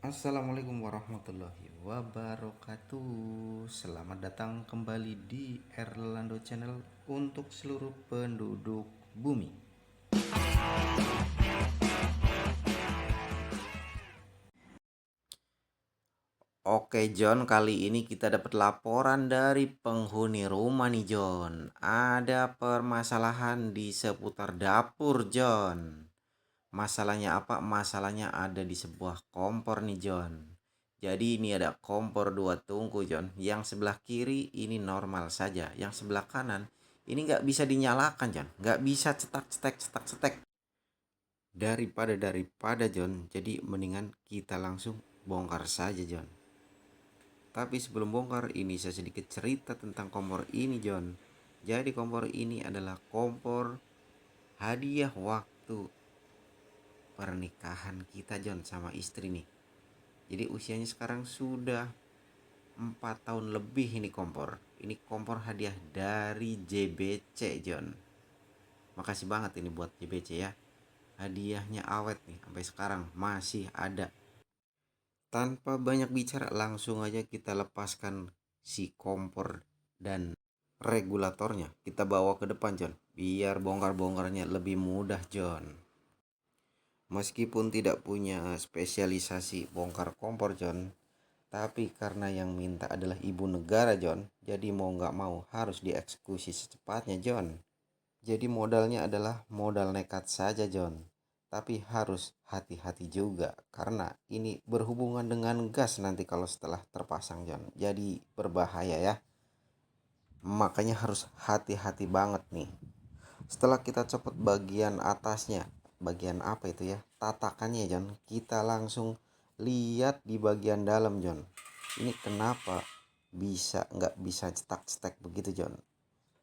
Assalamualaikum warahmatullahi wabarakatuh. Selamat datang kembali di Erlando Channel untuk seluruh penduduk bumi. Oke John, kali ini kita dapat laporan dari penghuni rumah nih John. Ada permasalahan di seputar dapur John. Masalahnya apa? Masalahnya ada di sebuah kompor nih John. Jadi ini ada kompor dua tungku John. Yang sebelah kiri ini normal saja. Yang sebelah kanan ini nggak bisa dinyalakan John. Nggak bisa cetak cetek. Daripada John. Jadi mendingan kita langsung bongkar saja John. Tapi sebelum bongkar ini saya sedikit cerita tentang kompor ini John. Jadi kompor ini adalah kompor hadiah waktu pernikahan kita John sama istri nih. Jadi usianya sekarang sudah 4 tahun lebih ini kompor. Ini kompor hadiah dari JBC John. Makasih banget ini buat JBC ya. Hadiahnya awet nih sampai sekarang masih ada. Tanpa banyak bicara langsung aja kita lepaskan si kompor dan regulatornya. Kita bawa ke depan John. Biar bongkar-bongkarnya lebih mudah John. Meskipun tidak punya spesialisasi bongkar kompor John, tapi karena yang minta adalah ibu negara John, jadi mau nggak mau harus dieksekusi secepatnya John. Jadi modalnya adalah modal nekat saja John. Tapi harus hati-hati juga karena ini berhubungan dengan gas nanti kalau setelah terpasang John. Jadi berbahaya ya. Makanya harus hati-hati banget nih. Setelah kita copot bagian atasnya, bagian apa itu ya? Tatakannya John. Kita langsung lihat di bagian dalam John. Ini kenapa nggak bisa cetak-cetek begitu John?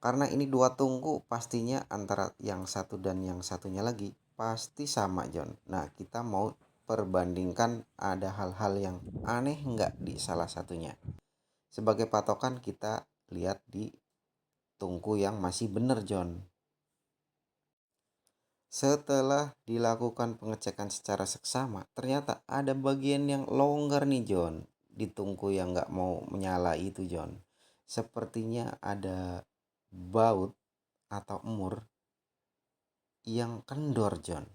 Karena ini dua tungku pastinya antara yang satu dan yang satunya lagi pasti sama John. Nah kita mau perbandingkan ada hal-hal yang aneh nggak di salah satunya. Sebagai patokan kita lihat di tungku yang masih bener John. Setelah dilakukan pengecekan secara seksama, ternyata ada bagian yang longgar nih John. Di tungku yang nggak mau menyala itu John. Sepertinya ada baut atau emur yang kendor John.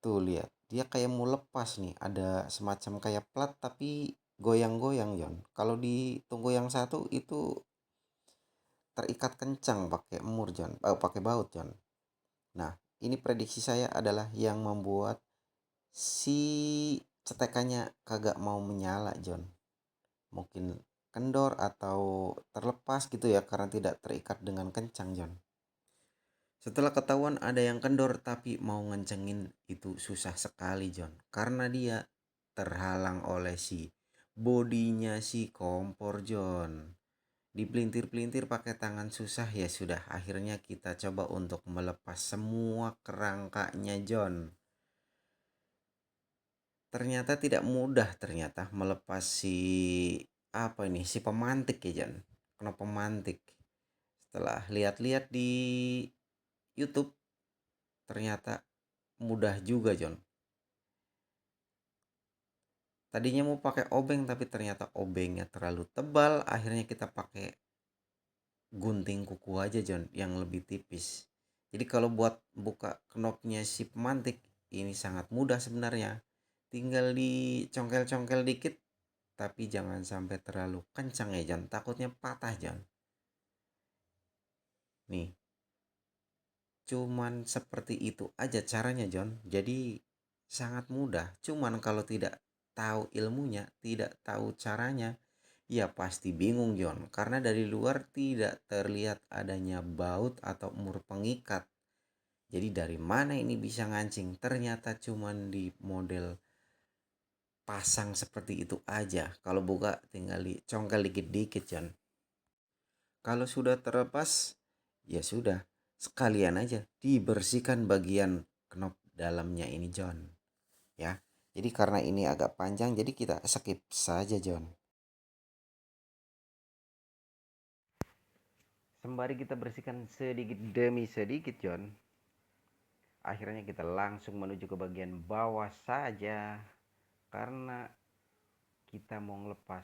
Tuh lihat, dia kayak mau lepas nih. Ada semacam kayak plat tapi goyang-goyang John. Kalau di tungku yang satu itu terikat kencang pakai emur John, pakai baut John. Nah, ini prediksi saya adalah yang membuat si cetekannya kagak mau menyala John. Mungkin kendor atau terlepas gitu ya karena tidak terikat dengan kencang John. Setelah ketahuan ada yang kendor tapi mau ngencengin itu susah sekali John. Karena dia terhalang oleh si bodinya si kompor John. Dipelintir-pelintir pakai tangan susah ya sudah akhirnya kita coba untuk melepas semua kerangkanya John. Ternyata tidak mudah ternyata melepas si apa ini si pemantik ya John. Knop pemantik. Setelah lihat-lihat di YouTube ternyata mudah juga John. Tadinya mau pakai obeng tapi ternyata obengnya terlalu tebal, akhirnya kita pakai gunting kuku aja John yang lebih tipis. Jadi kalau buat buka knopnya si pemantik ini sangat mudah sebenarnya. Tinggal dicongkel-congkel dikit tapi jangan sampai terlalu kencang ya John, takutnya patah John. Nih, cuman seperti itu aja caranya John. Jadi sangat mudah. Cuman kalau tidak tahu ilmunya, tidak tahu caranya, ya pasti bingung John. Karena dari luar tidak terlihat adanya baut atau mur pengikat. Jadi dari mana ini bisa ngancing? Ternyata cuman di model pasang seperti itu aja. Kalau buka tinggal dicongkel dikit-dikit John. Kalau sudah terlepas, ya sudah, sekalian aja dibersihkan bagian knop dalamnya ini John. Ya, jadi karena ini agak panjang, jadi kita skip saja John. Sembari kita bersihkan sedikit demi sedikit John, Akhirnya kita langsung menuju ke bagian bawah saja, karena kita mau ngelepas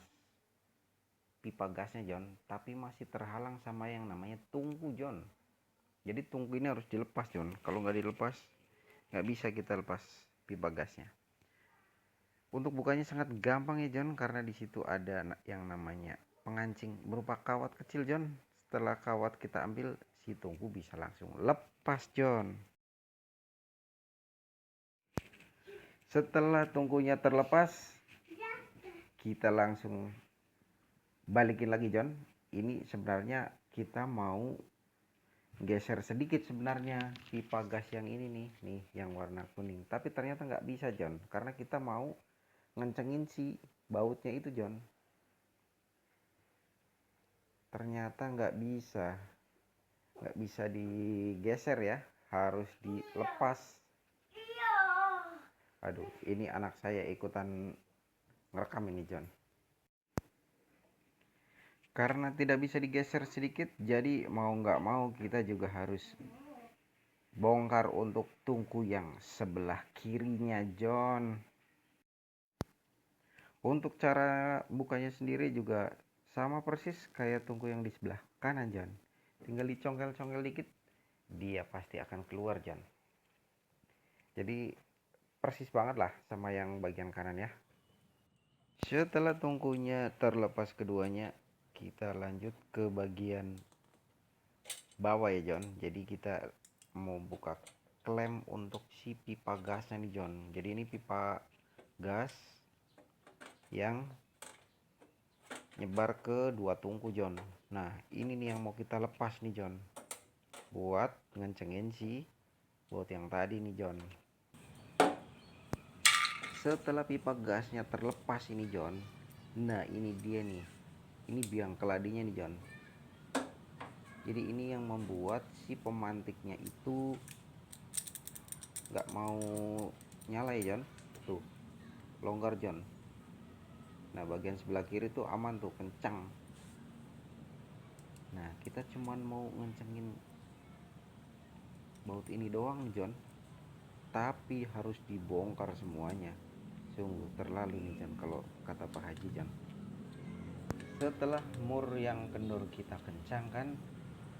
pipa gasnya John, tapi masih terhalang sama yang namanya tungku John. Jadi tungku ini harus dilepas John. Kalau nggak dilepas nggak bisa kita lepas pipa gasnya. Untuk bukanya sangat gampang ya John, karena di situ ada yang namanya pengancing berupa kawat kecil John. Setelah kawat kita ambil, si tungku bisa langsung lepas John. Setelah tungkunya terlepas, kita langsung balikin lagi John. Ini sebenarnya kita mau geser sedikit sebenarnya pipa gas yang ini nih yang warna kuning, tapi ternyata nggak bisa John, karena kita mau ngencengin si bautnya itu John. Ternyata nggak bisa digeser ya, harus dilepas. Aduh, ini anak saya ikutan ngerekam ini John. Karena tidak bisa digeser sedikit, jadi mau nggak mau kita juga harus bongkar untuk tungku yang sebelah kirinya John. Untuk cara bukanya sendiri juga sama persis kayak tungku yang di sebelah kanan John. Tinggal dicongkel-congkel dikit, dia pasti akan keluar John. Jadi persis banget lah sama yang bagian kanan ya. Setelah tungkunya terlepas keduanya, kita lanjut ke bagian bawah ya John. Jadi kita mau buka klem untuk si pipa gasnya nih John. Jadi ini pipa gas yang nyebar ke dua tungku John. Nah ini nih yang mau kita lepas nih John, buat ngencengin si baut yang tadi nih John. Setelah pipa gasnya terlepas ini John, nah ini dia nih, ini biang keladinya nih John. Jadi ini yang membuat si pemantiknya itu nggak mau nyala ya John. Tuh longgar John. Nah bagian sebelah kiri tuh aman tuh, kencang. Nah kita cuman mau ngencengin baut ini doang nih John, tapi harus dibongkar semuanya. Sungguh terlalu nih John kalau kata Pak Haji John. Setelah mur yang kendor kita kencangkan,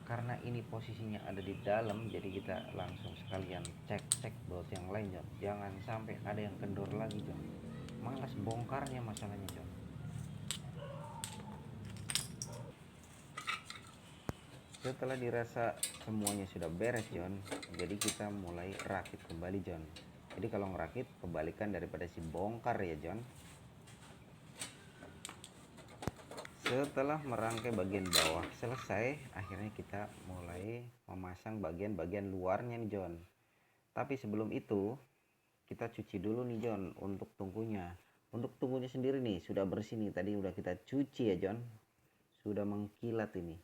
karena ini posisinya ada di dalam, jadi kita langsung sekalian cek baut yang lain John. Jangan sampai ada yang kendor lagi John, malas bongkarnya masalahnya John. Setelah dirasa semuanya sudah beres John, jadi kita mulai rakit kembali John. Jadi kalau ngerakit, kebalikan daripada si bongkar ya John. Setelah merangkai bagian bawah selesai, akhirnya kita mulai memasang bagian-bagian luarnya nih John. Tapi sebelum itu kita cuci dulu nih John untuk tungkunya. Untuk tungkunya sendiri nih sudah bersih nih, tadi udah kita cuci ya John, sudah mengkilat ini.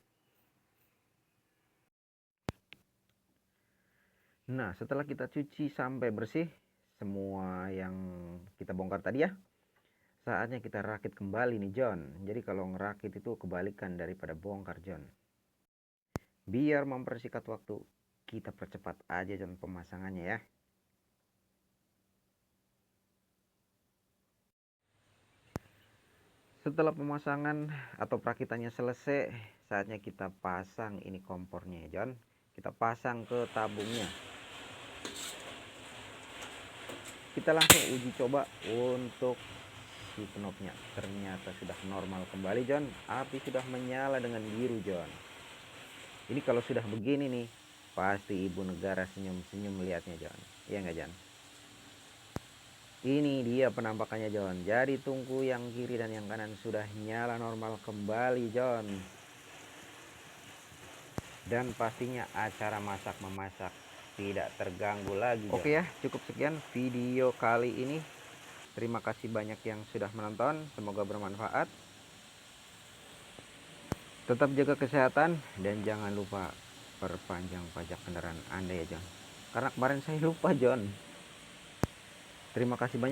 Nah setelah kita cuci sampai bersih semua yang kita bongkar tadi ya, saatnya kita rakit kembali nih John. Jadi kalau ngerakit itu kebalikan daripada bongkar John. Biar mempersingkat waktu, kita percepat aja John pemasangannya ya. Setelah pemasangan atau perakitannya selesai, saatnya kita pasang ini kompornya ya John. Kita pasang ke tabungnya. Kita langsung uji coba untuk si knopnya. Ternyata sudah normal kembali John. Api sudah menyala dengan biru John. Ini kalau sudah begini nih, pasti ibu negara senyum-senyum melihatnya John. Iya nggak John? Ini dia penampakannya John. Jadi tungku yang kiri dan yang kanan sudah nyala normal kembali John. Dan pastinya acara masak-memasak tidak terganggu lagi John. Oke ya, cukup sekian video kali ini. Terima kasih banyak yang sudah menonton. Semoga bermanfaat. Tetap jaga kesehatan dan jangan lupa perpanjang pajak kendaraan Anda ya John. Karena kemarin saya lupa John. Terima kasih banyak.